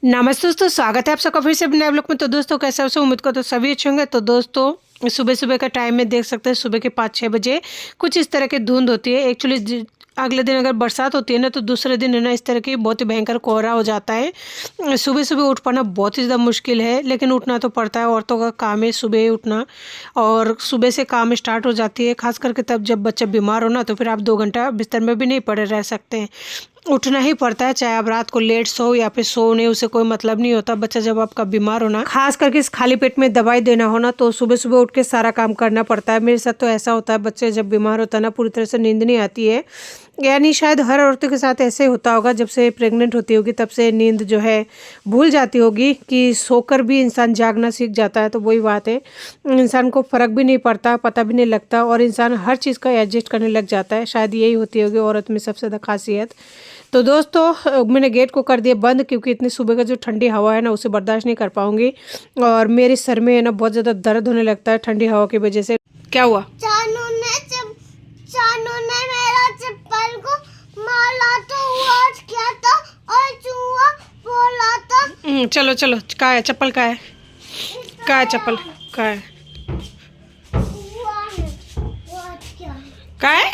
नमस्ते दोस्तों, स्वागत है आप सबका फिर से नए ब्लॉग में। तो दोस्तों कैसे हो सब, उम्मीद करते हो सभी अच्छे होंगे। तो दोस्तों सुबह सुबह का टाइम में देख सकते हैं, सुबह के 5-6 बजे कुछ इस तरह की धुंध होती है। एक्चुअली अगले दिन अगर बरसात होती है ना, तो दूसरे दिन है ना इस तरह की बहुत ही भयंकर कोहरा हो जाता है। सुबह सुबह उठ पाना बहुत ही ज़्यादा मुश्किल है, लेकिन उठना तो पड़ता है। औरतों का काम है सुबह ही उठना, और सुबह से काम स्टार्ट हो जाती है। खास करके तब जब बच्चा बीमार हो ना, तो फिर आप 2 घंटा बिस्तर में भी नहीं पड़े रह सकते हैं, उठना ही पड़ता है। चाहे आप रात को लेट सो या फिर सो नहीं, उसे कोई मतलब नहीं होता। बच्चा जब आपका बीमार होना, खास करके इस खाली पेट में दवाई देना होना, तो सुबह सुबह उठ के सारा काम करना पड़ता है। मेरे साथ तो ऐसा होता है, बच्चे जब बीमार होता है ना, पूरी तरह से नींद नहीं आती है। यानी शायद हर औरतों के साथ ऐसे होता होगा, जब से प्रेग्नेंट होती होगी तब से नींद जो है भूल जाती होगी कि सोकर भी इंसान जागना सीख जाता है। तो वही बात है, इंसान को फ़र्क भी नहीं पड़ता, पता भी नहीं लगता, और इंसान हर चीज़ का एडजस्ट करने लग जाता है। शायद यही होती होगी औरत में सबसे ज़्यादा खासियत। तो दोस्तों मैंने गेट को कर दिया बंद, क्योंकि इतनी सुबह का जो ठंडी हवा है ना, उसे बर्दाश्त नहीं कर पाऊंगी। और मेरे सर में है ना बहुत ज़्यादा दर्द होने लगता है ठंडी हवा की वजह से। क्या हुआ? चानू ने मेरा चप्पल को मारा तो आज क्या था, और चूहा बोला था। चलो चलो, कहाँ है चप्पल? कहाँ है? कहाँ है चप्पल? कहाँ है? कहाँ है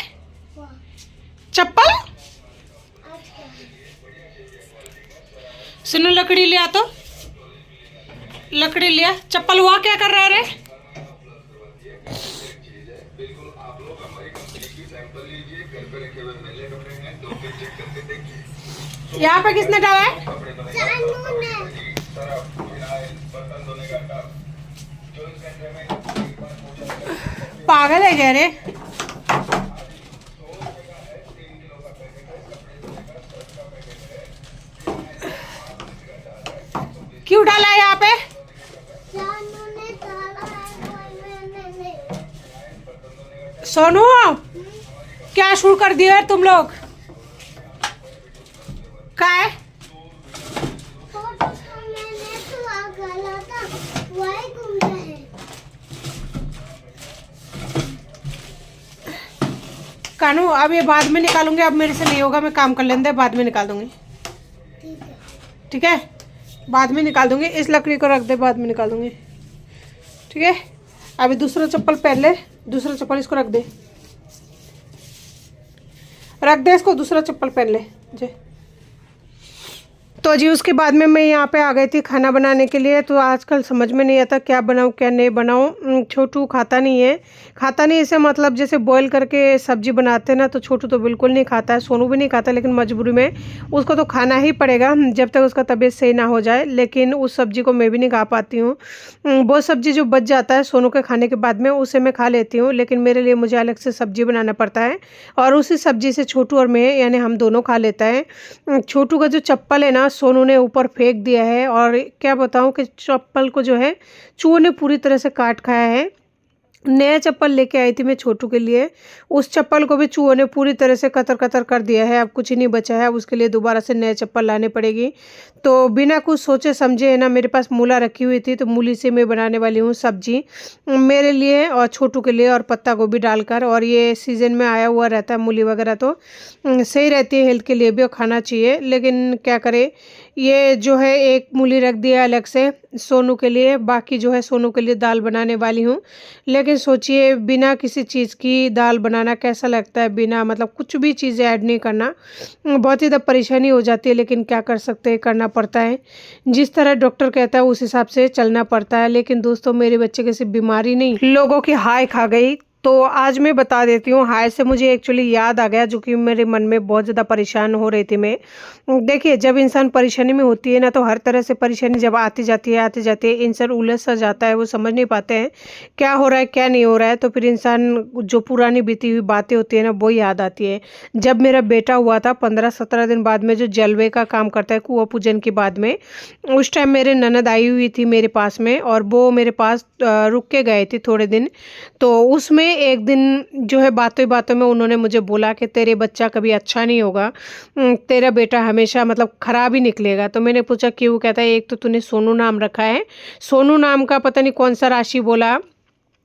चप्पल? सुनो, लकड़ी लिया, तो लकड़ी लिया। चप्पल हुआ क्या कर रहा है रे? यहाँ पे किसने डाला है? चानू ने। पागल है क्या रे? क्यों डाला है यहाँ पे? चानू ने डाला है, मैंने नहीं। सोनू, क्या शुरू कर दिया है तुम लोग? क्या है? फोटो तो मैंने तो गला था, वही घूम रहे। कानू, अब ये बाद में निकालूंगी, अब मेरे से नहीं होगा। मैं काम कर लेंगे, बाद में निकाल दूंगी। ठीक है। ठीक है, बाद में निकाल दूंगी। इस लकड़ी को रख दे, बाद में निकाल दूंगी। ठीक है, अभी दूसरा चप्पल पहन ले। दूसरा चप्पल इसको रख दे, रख दे इसको। दूसरा चप्पल पहन ले जी। तो जी उसके बाद में मैं यहाँ पे आ गई थी खाना बनाने के लिए। तो आजकल समझ में नहीं आता क्या बनाऊँ क्या नहीं बनाऊँ। छोटू खाता नहीं है। खाता नहीं इसे मतलब जैसे बॉईल करके सब्जी बनाते हैं ना, तो छोटू तो बिल्कुल नहीं खाता है, सोनू भी नहीं खाता। लेकिन मजबूरी में उसको तो खाना ही पड़ेगा जब तक उसका तबीयत सही ना हो जाए। लेकिन उस सब्जी को मैं भी नहीं खा पाती हूँ। वो सब्जी जो बच जाता है सोनू के खाने के बाद में, उसे मैं खा लेती हूँ। लेकिन मेरे लिए मुझे अलग से सब्जी बनाना पड़ता है, और उसी सब्जी से छोटू और मैं यानी हम दोनों खा लेता है। छोटू का जो चप्पल है ना, सोनू ने ऊपर फेंक दिया है। और क्या बताऊं कि चप्पल को जो है चूहों ने पूरी तरह से काट खाया है। नया चप्पल लेके आई थी मैं छोटू के लिए, उस चप्पल को भी चूहों ने पूरी तरह से कतर कतर कर दिया है। अब कुछ ही नहीं बचा है, अब उसके लिए दोबारा से नया चप्पल लाने पड़ेगी। तो बिना कुछ सोचे समझे है ना, मेरे पास मूला रखी हुई थी, तो मूली से मैं बनाने वाली हूँ सब्जी मेरे लिए और छोटू के लिए, और पत्ता गोभी डालकर। और ये सीज़न में आया हुआ रहता है मूली वगैरह, तो सही रहती है हेल्थ के लिए भी, और खाना चाहिए। लेकिन क्या करे, ये जो है एक मूली रख दिया अलग से सोनू के लिए, बाकी जो है सोनू के लिए दाल बनाने वाली हूँ। लेकिन सोचिए बिना किसी चीज़ की दाल बनाना कैसा लगता है, बिना मतलब कुछ भी चीज़ें ऐड नहीं करना, बहुत ही ज़्यादा परेशानी हो जाती है। लेकिन क्या कर सकते हैं, करना पड़ता है। जिस तरह डॉक्टर कहता है उस हिसाब से चलना पड़ता है। लेकिन दोस्तों मेरे बच्चे की सिर्फ बीमारी नहीं, लोगों की हाय खा गई। तो आज मैं बता देती हूँ। हाय से मुझे एक्चुअली याद आ गया, जो कि मेरे मन में बहुत ज़्यादा परेशान हो रही थी मैं। देखिए जब इंसान परेशानी में होती है ना, तो हर तरह से परेशानी जब आती जाती है इंसान उलझ सा जाता है। वो समझ नहीं पाते हैं क्या हो रहा है क्या नहीं हो रहा है। तो फिर इंसान जो पुरानी बीती हुई बातें होती है ना, वो याद आती है। जब मेरा बेटा हुआ था 15-17 दिन बाद में, जो जलवे का काम करता है कुआं पूजन के बाद में, उस टाइम मेरे ननद आई हुई थी मेरे पास में, और वो मेरे पास रुक के गए थे थोड़े दिन। तो उसमें एक दिन जो है बातों बातों में उन्होंने मुझे बोला कि तेरे बच्चा कभी अच्छा नहीं होगा, तेरा बेटा हमेशा मतलब खराब ही निकलेगा। तो मैंने पूछा क्यों? कहता है एक तो तूने सोनू नाम रखा है, सोनू नाम का पता नहीं कौन सा राशि बोला,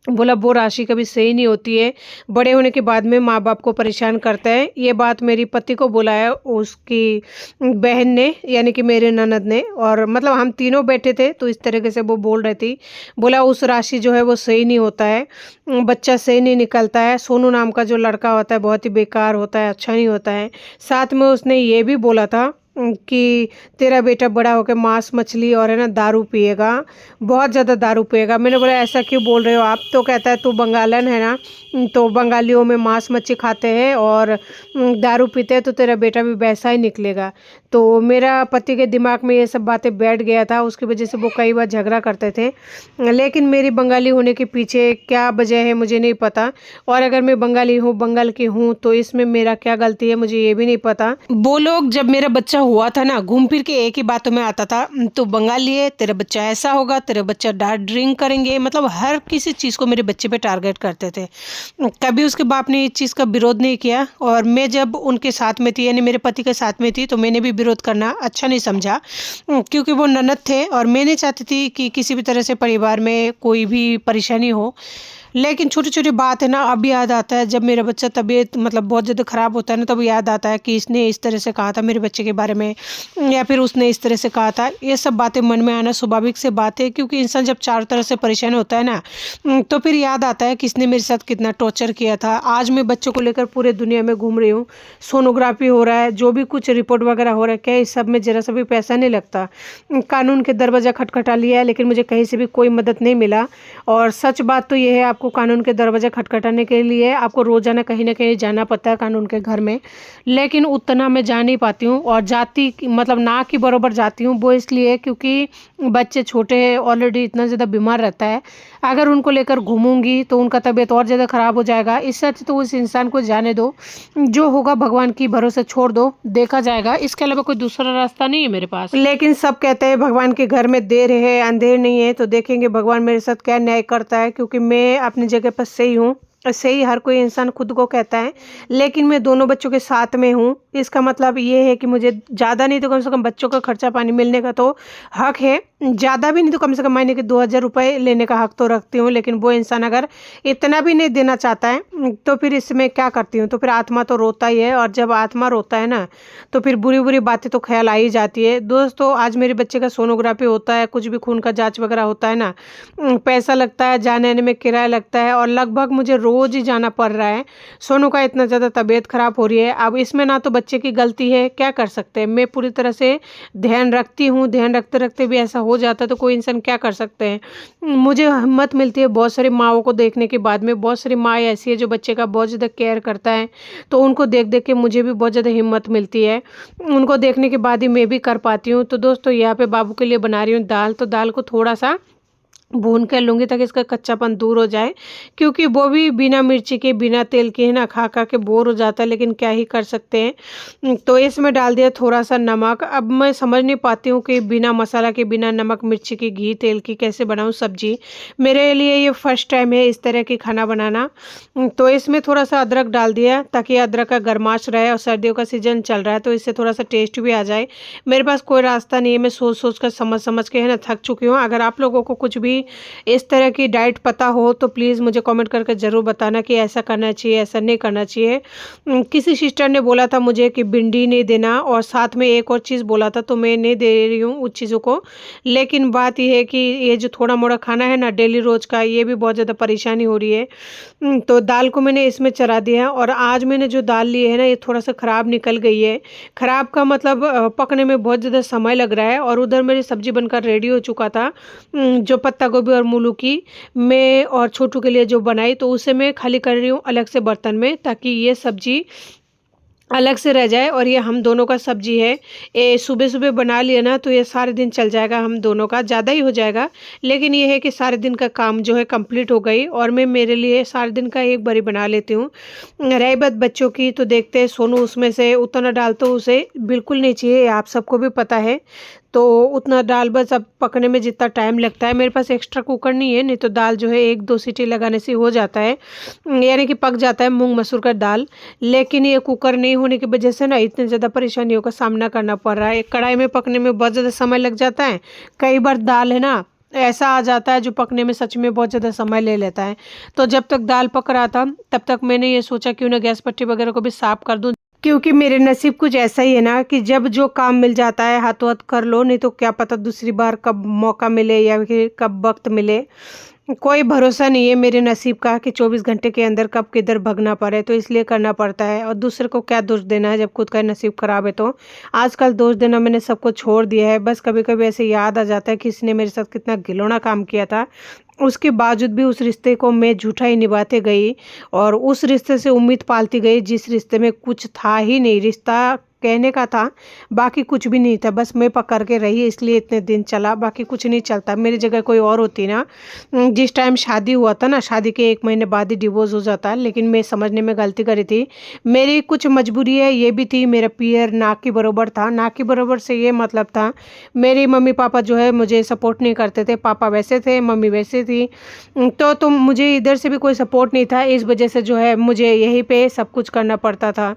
बोला वो राशि कभी सही नहीं होती है, बड़े होने के बाद में माँ बाप को परेशान करता है। ये बात मेरी पति को बोला है उसकी बहन ने, यानी कि मेरे ननद ने, और मतलब हम तीनों बैठे थे तो इस तरीके से वो बोल रही थी। बोला उस राशि जो है वो सही नहीं होता है, बच्चा सही नहीं निकलता है, सोनू नाम का जो लड़का होता है बहुत ही बेकार होता है, अच्छा नहीं होता है। साथ में उसने ये भी बोला था कि तेरा बेटा बड़ा होकर मांस मछली और है ना दारू पिएगा, बहुत ज़्यादा दारू पिएगा। मैंने बोला ऐसा क्यों बोल रहे हो आप? तो कहता है तू बंगालन है ना, तो बंगालियों में मांस मच्छी खाते हैं और दारू पीते हैं, तो तेरा बेटा भी वैसा ही निकलेगा। तो मेरा पति के दिमाग में ये सब बातें बैठ गया था, उसकी वजह से वो कई बार झगड़ा करते थे। लेकिन मेरी बंगाली होने के पीछे क्या वजह है मुझे नहीं पता, और अगर मैं बंगाली हूँ, बंगाल की हूँ, तो इसमें मेरा क्या गलती है मुझे ये भी नहीं पता। वो लोग जब मेरा बच्चा हुआ था ना, घूम फिर के एक ही बातों में आता था, तो बंगाली है, तेरा बच्चा ऐसा होगा, तेरा बच्चा ड्रिंक करेंगे, मतलब हर किसी चीज़ को मेरे बच्चे पे टारगेट करते थे। कभी उसके बाप ने इस चीज़ का विरोध नहीं किया, और मैं जब उनके साथ में थी, यानी मेरे पति के साथ में थी, तो मैंने भी विरोध करना अच्छा नहीं समझा, क्योंकि वो ननद थे और मैं नहीं चाहती थी कि किसी भी तरह से परिवार में कोई भी परेशानी हो। लेकिन छोटी छोटी बात है ना, अब याद आता है जब मेरा बच्चा तबीयत मतलब बहुत ज़्यादा ख़राब होता है ना, तब याद आता है कि इसने इस तरह से कहा था मेरे बच्चे के बारे में, या फिर उसने इस तरह से कहा था। ये सब बातें मन में आना स्वाभाविक से बात है, क्योंकि इंसान जब चारों तरह से परेशान होता है ना, तो फिर याद आता है कि इसने मेरे साथ कितना टॉर्चर किया था। आज मैं बच्चों को लेकर पूरे दुनिया में घूम रही हूँ, सोनोग्राफी हो रहा है, जो भी कुछ रिपोर्ट वगैरह हो रहा है, क्या इस सब में ज़रा सा भी पैसा नहीं लगता। कानून के दरवाज़ा खटखटा लिया है, लेकिन मुझे कहीं से भी कोई मदद नहीं मिला। और सच बात तो ये है, आपको कानून के दरवाज़ा खटखटाने के लिए आपको रोज़ाना कहीं ना कहीं जाना पड़ता है कानून के घर में, लेकिन उतना मैं जा नहीं पाती हूँ, और जाती मतलब ना कि बराबर जाती हूँ। वो इसलिए क्योंकि बच्चे छोटे हैं, ऑलरेडी इतना ज़्यादा बीमार रहता है, अगर उनको लेकर घूमूंगी तो उनका तबीयत और ज़्यादा ख़राब हो जाएगा। इससे अच्छा तो उस इंसान को जाने दो, जो होगा भगवान की भरोसे छोड़ दो, देखा जाएगा। इसके अलावा कोई दूसरा रास्ता नहीं है मेरे पास। लेकिन सब कहते हैं भगवान के घर में देर है अंधेर नहीं है, तो देखेंगे भगवान मेरे साथ क्या न्याय करता है, क्योंकि मैं अपनी जगह पर सही हूँ। सही हर कोई इंसान खुद को कहता है, लेकिन मैं दोनों बच्चों के साथ में हूँ। इसका मतलब ये है कि मुझे ज़्यादा नहीं तो कम से कम बच्चों का खर्चा पानी मिलने का तो हक है, ज़्यादा भी नहीं तो कम से कम महीने के 2000 रुपये लेने का हक तो रखती हूँ। लेकिन वो इंसान अगर इतना भी नहीं देना चाहता है तो फिर इसमें क्या करती हूँ, तो फिर आत्मा तो रोता ही है, और जब आत्मा रोता है ना, तो फिर बुरी बुरी बातें तो ख्याल आ ही जाती है। दोस्तों आज मेरे बच्चे का सोनोग्राफी होता है, कुछ भी खून का जाँच वगैरह होता है ना, पैसा लगता है, जाने आने में किराया लगता है, और लगभग मुझे रोज़ ही जाना पड़ रहा है। सोनू का इतना ज़्यादा तबीयत ख़राब हो रही है। अब इसमें ना तो बच्चे की गलती है, क्या कर सकते हैं, मैं पूरी तरह से ध्यान रखती हूँ, ध्यान रखते रखते भी ऐसा हो जाता है तो कोई इंसान क्या कर सकते हैं। मुझे हिम्मत मिलती है बहुत सारी माँओं को देखने के बाद में। बहुत सारी माँ ऐसी है जो बच्चे का बहुत ज़्यादा केयर करता है, तो उनको देख देख के मुझे भी बहुत ज़्यादा हिम्मत मिलती है। उनको देखने के बाद ही मैं भी कर पाती हूँ। तो दोस्तों यहाँ पे बाबू के लिए बना रही हूँ दाल, तो दाल को थोड़ा सा भून कर लूँगी ताकि इसका कच्चापन दूर हो जाए, क्योंकि वो भी बिना मिर्ची के बिना तेल के है ना खा खा के बोर हो जाता है, लेकिन क्या ही कर सकते हैं। तो इसमें डाल दिया थोड़ा सा नमक। अब मैं समझ नहीं पाती हूँ कि बिना मसाला के, बिना नमक मिर्ची की, घी तेल की कैसे बनाऊँ सब्जी। मेरे लिए ये फर्स्ट टाइम है इस तरह की खाना बनाना। तो इसमें थोड़ा सा अदरक डाल दिया ताकि अदरक का गरमाश रहे, और सर्दियों का सीजन चल रहा है तो इससे थोड़ा सा टेस्ट भी आ जाए। मेरे पास कोई रास्ता नहीं है, मैं सोच सोच कर समझ समझ के है ना थक चुकी हूँ। अगर आप लोगों को कुछ भी इस तरह की डाइट पता हो तो प्लीज़ मुझे कमेंट करके ज़रूर बताना कि ऐसा करना चाहिए, ऐसा नहीं करना चाहिए। किसी सिस्टर ने बोला था मुझे कि भिंडी नहीं देना, और साथ में एक और चीज़ बोला था, तो मैं नहीं दे रही हूँ उस चीज़ों को। लेकिन बात यह है कि ये जो थोड़ा मोड़ा खाना है ना डेली रोज़ का, ये भी बहुत ज़्यादा परेशानी हो रही है। तो दाल को मैंने इसमें चढ़ा दिया है, और आज मैंने जो दाल ली है ना, ये थोड़ा सा ख़राब निकल गई है। ख़राब का मतलब पकने में बहुत ज़्यादा समय लग रहा है। और उधर मेरी सब्ज़ी बनकर रेडी हो चुका था, जो पत्ता गोभी और मूलू की मैं और छोटू के लिए जो बनाई, तो उसे मैं खाली कर रही हूँ अलग से बर्तन में, ताकि ये सब्जी अलग से रह जाए। और ये हम दोनों का सब्जी है, ये सुबह सुबह बना लिया ना तो ये सारे दिन चल जाएगा, हम दोनों का ज़्यादा ही हो जाएगा। लेकिन ये है कि सारे दिन का काम जो है कंप्लीट हो गई, और मैं मेरे लिए सारे दिन का एक बारी बना लेती हूँ। रही बात बच्चों की, तो देखते हैं सोनू उसमें से उतना डाल तो उसे बिल्कुल नहीं चाहिए, आप सबको भी पता है। तो उतना दाल बस अब पकने में जितना टाइम लगता है, मेरे पास एक्स्ट्रा कुकर नहीं है, नहीं तो दाल जो है 1-2 सीटी लगाने से हो जाता है, यानी कि पक जाता है मूंग मसूर का दाल। लेकिन ये कुकर नहीं होने की वजह से ना इतने ज़्यादा परेशानियों का सामना करना पड़ रहा है। कढ़ाई में पकने में बहुत ज़्यादा समय लग जाता है, कई बार दाल है ना ऐसा आ जाता है जो पकने में सच में बहुत ज़्यादा समय ले लेता है। तो जब तक दाल पक रहा था तब तक मैंने ये सोचा क्यों ना गैस पट्टी वगैरह को भी साफ़ कर दूँ। क्योंकि मेरे नसीब कुछ ऐसा ही है ना कि जब जो काम मिल जाता है हाथों हाथ कर लो, नहीं तो क्या पता दूसरी बार कब मौका मिले या फिर कब वक्त मिले। कोई भरोसा नहीं है मेरे नसीब का कि 24 घंटे के अंदर कब किधर भगना पड़े, तो इसलिए करना पड़ता है। और दूसरे को क्या दोष देना है जब खुद का नसीब खराब है। तो आजकल दोष देना मैंने सबको छोड़ दिया है। बस कभी कभी ऐसे याद आ जाता है कि इसने मेरे साथ कितना घिनौना काम किया था, उसके बावजूद भी उस रिश्ते को मैं झूठा ही निभाते गई और उस रिश्ते से उम्मीद पालती गई जिस रिश्ते में कुछ था ही नहीं। रिश्ता कहने का था, बाकी कुछ भी नहीं था। बस मैं पकड़ के रही इसलिए इतने दिन चला, बाकी कुछ नहीं चलता। मेरी जगह कोई और होती ना, जिस टाइम शादी हुआ था ना, शादी के 1 महीने बाद ही डिवोर्स हो जाता। लेकिन मैं समझने में गलती करी थी। मेरी कुछ मजबूरी है ये भी थी, मेरा पियर ना के बराबर था। ना के बराबर से ये मतलब था मेरी मम्मी पापा जो है मुझे सपोर्ट नहीं करते थे। पापा वैसे थे, मम्मी वैसे थी। तो मुझे इधर से भी कोई सपोर्ट नहीं था। इस वजह से जो है मुझे यहीं पे सब कुछ करना पड़ता था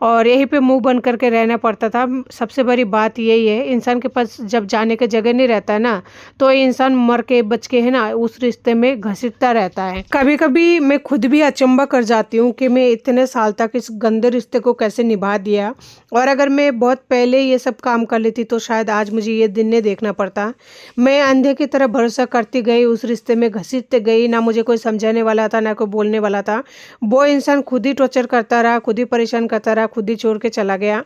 और यहीं पे मुंह बंद करके रहना पड़ता था। सबसे बड़ी बात यही है, इंसान के पास जब जाने का जगह नहीं रहता है ना, तो इंसान मर के बच के है ना उस रिश्ते में घसीटता रहता है। कभी कभी मैं खुद भी अचंभा कर जाती हूँ कि मैं इतने साल तक इस गंदे रिश्ते को कैसे निभा दिया। और अगर मैं बहुत पहले ये सब काम कर लेती तो शायद आज मुझे ये दिन नहीं देखना पड़ता। मैं अंधे की तरह भरोसा करती गई, उस रिश्ते में घसीटते गई। ना मुझे कोई समझाने वाला था, ना कोई बोलने वाला था। वो इंसान खुद ही टॉर्चर करता रहा, खुद ही परेशान करता रहा, खुद ही छोड़ के चला गया।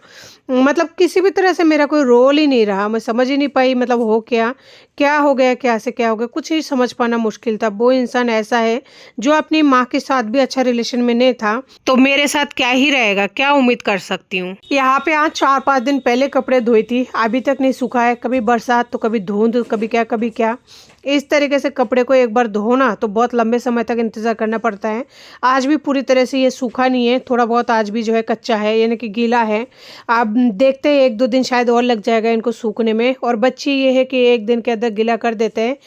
मतलब किसी भी तरह से मेरा कोई रोल ही नहीं रहा। मैं समझ ही नहीं पाई मतलब हो क्या, क्या हो गया, क्या से क्या हो गया, कुछ ही समझ पाना मुश्किल था। वो इंसान ऐसा है जो अपनी माँ के साथ भी अच्छा रिलेशन में नहीं था, तो मेरे साथ क्या ही रहेगा, क्या उम्मीद कर सकती हूँ। यहाँ पे आज 4-5 दिन पहले कपड़े धोई थी, अभी तक नहीं सूखा है। कभी बरसात तो कभी धुंध, कभी क्या कभी क्या। इस तरीके से कपड़े को एक बार धोना तो बहुत लंबे समय तक इंतज़ार करना पड़ता है। आज भी पूरी तरह से ये सूखा नहीं है, थोड़ा बहुत आज भी जो है कच्चा है, यानी कि गीला है। अब देखते हैं 1-2 दिन शायद और लग जाएगा इनको सूखने में। और बच्ची ये है कि 1 दिन के अंदर गीला कर देते हैं।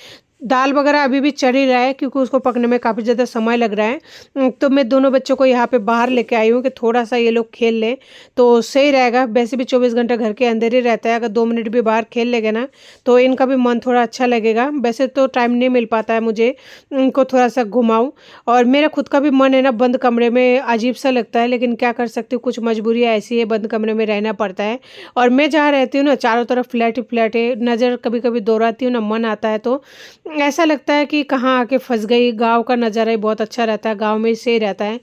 दाल वगैरह अभी भी चढ़ ही रहा है क्योंकि उसको पकने में काफ़ी ज़्यादा समय लग रहा है। तो मैं दोनों बच्चों को यहाँ पे बाहर लेके आई हूँ कि थोड़ा सा ये लोग खेल लें तो सही रहेगा। वैसे भी 24 घंटे घर के अंदर ही रहता है, अगर 2 मिनट भी बाहर खेल लेंगे ना तो इनका भी मन थोड़ा अच्छा लगेगा। वैसे तो टाइम नहीं मिल पाता है मुझे इनको थोड़ा सा घुमाऊँ, और मेरा खुद का भी मन है ना बंद कमरे में अजीब सा लगता है, लेकिन क्या कर सकती हूँ, कुछ मजबूरियाँ ऐसी है, बंद कमरे में रहना पड़ता है। और मैं जहाँ रहती हूँ ना चारों तरफ फ्लैट ही फ्लैट है, नज़र कभी कभी दौड़ाती हूँ ना, मन आता है तो ऐसा लगता है कि कहाँ आके फंस गई। गांव का नज़ारा ही बहुत अच्छा रहता है, गांव में ही सही रहता है।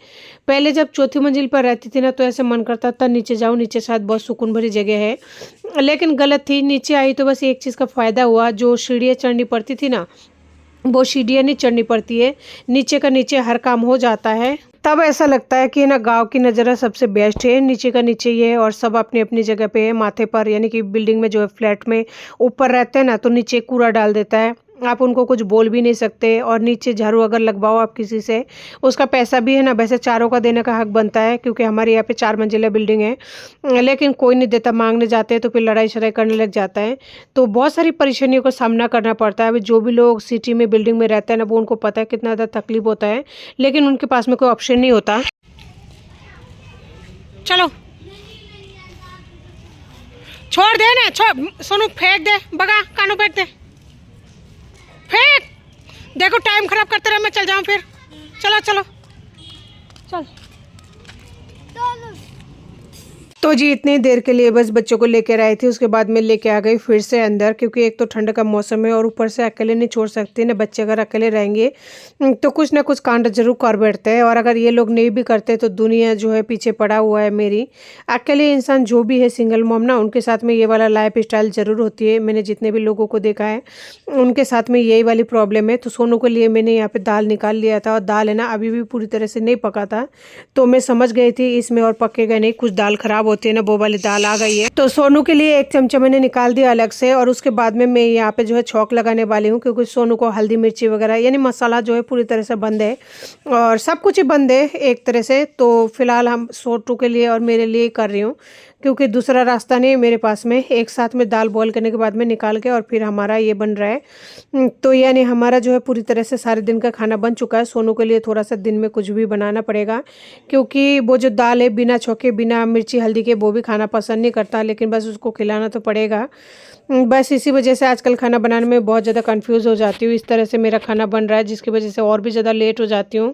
पहले जब चौथी मंजिल पर रहती थी ना तो ऐसे मन करता था नीचे जाऊँ, नीचे शायद बहुत सुकून भरी जगह है, लेकिन गलत थी। नीचे आई तो बस एक चीज़ का फ़ायदा हुआ, जो सीढ़ियाँ चढ़नी पड़ती थी ना वो सीढ़ियाँ नहीं चढ़नी पड़ती है, नीचे का नीचे हर काम हो जाता है। तब ऐसा लगता है कि ना गांव की नज़ारा सबसे बेस्ट है, नीचे का नीचे ही है और सब अपनी अपनी जगह पे है। माथे पर यानी कि बिल्डिंग में जो है फ्लैट में ऊपर रहते हैं ना तो नीचे कूड़ा डाल देता है, आप उनको कुछ बोल भी नहीं सकते। और नीचे झाड़ू अगर लगवाओ आप किसी से, उसका पैसा भी है ना वैसे चारों का देने का हक बनता है, क्योंकि हमारे यहाँ पे 4 मंजिला बिल्डिंग है, लेकिन कोई नहीं देता। मांगने जाते हैं तो फिर लड़ाई शड़ाई करने लग जाता है। तो बहुत सारी परेशानियों का सामना करना पड़ता है। अभी जो भी लोग सिटी में बिल्डिंग में रहते हैं ना वो उनको पता है कितना ज़्यादा तकलीफ होता है, लेकिन उनके पास में कोई ऑप्शन नहीं होता। चलो छोड़ दे ना, छोड़ सोनू, फेंक दे, बगा कानू फेंक दे, फेंक। देखो टाइम खराब करते रहे, मैं चल जाऊं फिर। चलो चलो चल। तो जी इतनी देर के लिए बस बच्चों को लेकर आई थी, उसके बाद मैं लेके आ गई फिर से अंदर, क्योंकि एक तो ठंड का मौसम है और ऊपर से अकेले नहीं छोड़ सकती ना। बच्चे अगर अकेले रहेंगे तो कुछ ना कुछ कांड जरूर कर बैठते हैं, और अगर ये लोग नहीं भी करते तो दुनिया जो है पीछे पड़ा हुआ है मेरी। अकेले इंसान जो भी है सिंगल मॉम ना, उनके साथ में ये वाला लाइफ स्टाइल ज़रूर होती है। मैंने जितने भी लोगों को देखा है उनके साथ में यही वाली प्रॉब्लम है। तो सोनू के लिए मैंने यहाँ पर दाल निकाल लिया था, और दाल है ना अभी भी पूरी तरह से नहीं पका था, तो मैं समझ गई थी इसमें और पकेगा नहीं, कुछ दाल खराब होती है ना वो वाली दाल आ गई है। तो सोनू के लिए 1 चमचा मैंने निकाल दिया अलग से, और उसके बाद में मैं यहाँ पे जो है छौंक लगाने वाली हूँ, क्योंकि सोनू को हल्दी मिर्ची वगैरह यानी मसाला जो है पूरी तरह से बंद है और सब कुछ ही बंद है एक तरह से। तो फिलहाल हम सोटू के लिए और मेरे लिए कर रही हूँ, क्योंकि दूसरा रास्ता नहीं है मेरे पास में। एक साथ में दाल बॉईल करने के बाद में निकाल के और फिर हमारा ये बन रहा है। तो यानी हमारा जो है पूरी तरह से सारे दिन का खाना बन चुका है। सोनू के लिए थोड़ा सा दिन में कुछ भी बनाना पड़ेगा, क्योंकि वो जो दाल है बिना छौके बिना मिर्ची हल्दी के वो भी खाना पसंद नहीं करता, लेकिन बस उसको खिलाना तो पड़ेगा। बस इसी वजह से आजकल खाना बनाने में बहुत ज़्यादा कंफ्यूज हो जाती हूँ। इस तरह से मेरा खाना बन रहा है जिसकी वजह से और भी ज़्यादा लेट हो जाती हूँ।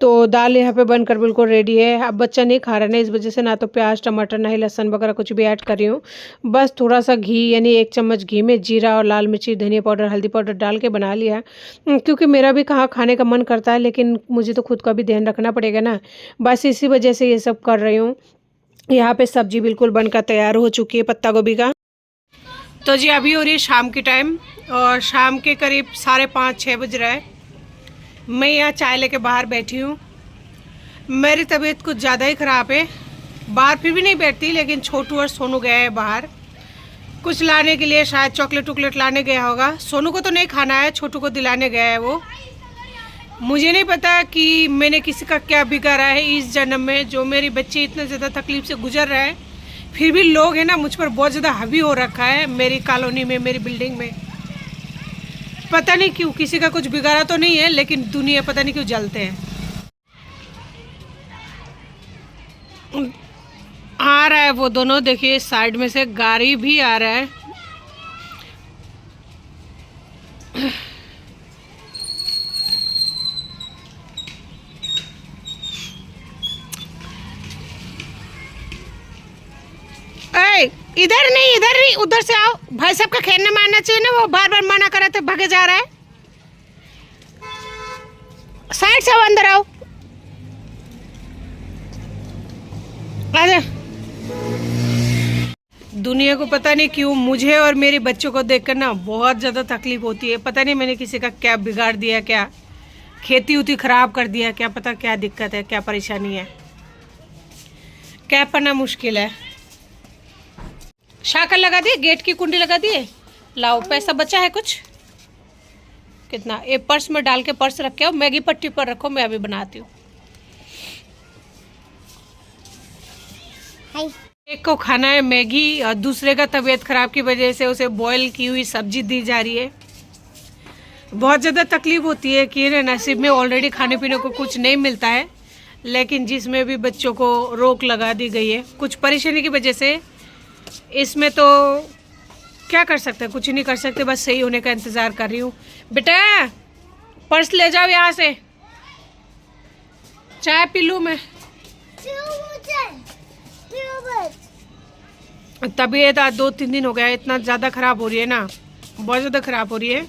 तो दाल यहाँ पे बनकर बिल्कुल रेडी है। अब बच्चा नहीं खा रहा है ना, इस वजह से ना तो प्याज टमाटर ना ही लहसुन वगैरह कुछ भी ऐड कर रही हूँ। बस थोड़ा सा घी यानी 1 चम्मच घी में जीरा और लाल मिर्ची धनिया पाउडर हल्दी पाउडर डाल के बना लिया है। क्योंकि मेरा भी कहाँ खाने का मन करता है, लेकिन मुझे तो खुद का भी ध्यान रखना पड़ेगा ना। बस इसी वजह से ये सब कर रही हूँ। यहाँ पे सब्जी बिल्कुल बनकर तैयार हो चुकी है पत्ता गोभी का। तो जी अभी हो रही है शाम की टाइम और शाम के करीब 5:30-6 बज रहा है। मैं यहाँ चाय लेके बाहर बैठी हूँ। मेरी तबीयत कुछ ज़्यादा ही ख़राब है। बाहर फिर भी नहीं बैठती, लेकिन छोटू और सोनू गए हैं बाहर कुछ लाने के लिए, शायद चॉकलेट वॉकलेट लाने गया होगा। सोनू को तो नहीं खाना है, छोटू को दिलाने गया है वो। मुझे नहीं पता कि मैंने किसी का क्या बिगाड़ा है इस जन्म में, जो मेरी बच्ची इतने ज़्यादा तकलीफ़ से गुजर रहा है। फिर भी लोग हैं ना मुझ पर बहुत ज़्यादा हावी हो रखा है मेरी कॉलोनी में, मेरी बिल्डिंग में। पता नहीं क्यों, किसी का कुछ बिगाड़ा तो नहीं है, लेकिन दुनिया पता नहीं क्यों जलते हैं। आ रहा है वो दोनों, देखिए साइड में से गाड़ी भी आ रहा है। इधर नहीं उधर से आओ। भाई साहब का खेलने में आना चाहिए ना, वो बार बार मना कर रहे थे, भागे जा रहा है। साइड से आओ, अंदर आओ। आजा। दुनिया को पता नहीं क्यों मुझे और मेरे बच्चों को देखकर ना बहुत ज़्यादा तकलीफ होती है। पता नहीं मैंने किसी का क्या बिगाड़ दिया, क्या खेती उती खराब कर दिया, क्या पता क्या दिक्कत है, क्या परेशानी है, क्या पढ़ना मुश्किल है। शाकर लगा दिए, गेट की कुंडी लगा दिए। लाओ, पैसा बचा है कुछ? कितना? एक पर्स में डाल के पर्स रख के आओ, मैगी पट्टी पर रखो, मैं अभी बनाती हूँ। एक को खाना है मैगी और दूसरे का तबीयत खराब की वजह से उसे बॉयल की हुई सब्जी दी जा रही है। बहुत ज़्यादा तकलीफ होती है कि नसीब में ऑलरेडी खाने पीने को कुछ नहीं मिलता है, लेकिन जिसमें भी बच्चों को रोक लगा दी गई है कुछ परेशानी की वजह से। इसमें तो क्या कर सकते हैं, कुछ नहीं कर सकते, बस सही होने का इंतज़ार कर रही हूँ। बेटा पर्स ले जाओ यहाँ से, चाय पी लूँ मैं। तबीयत आज 2-3 दिन हो गया, इतना ज़्यादा ख़राब हो रही है ना, बहुत ज़्यादा ख़राब हो रही है,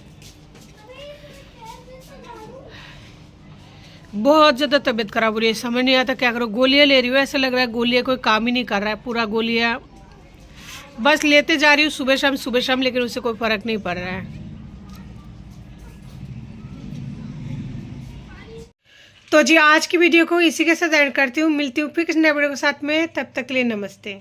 बहुत ज़्यादा तबीयत ख़राब हो रही है। समझ नहीं आता क्या करो। गोलियाँ ले रही हूँ, ऐसा लग रहा है गोलियाँ कोई काम ही नहीं कर रहा है। पूरा गोलियाँ बस लेते जा रही हूँ सुबह शाम, लेकिन उससे कोई फ़र्क नहीं पड़ रहा है। तो जी आज की वीडियो को इसी के साथ एंड करती हूँ। मिलती हूँ फिर किसी नए वीडियो के साथ में, तब तक के लिए नमस्ते।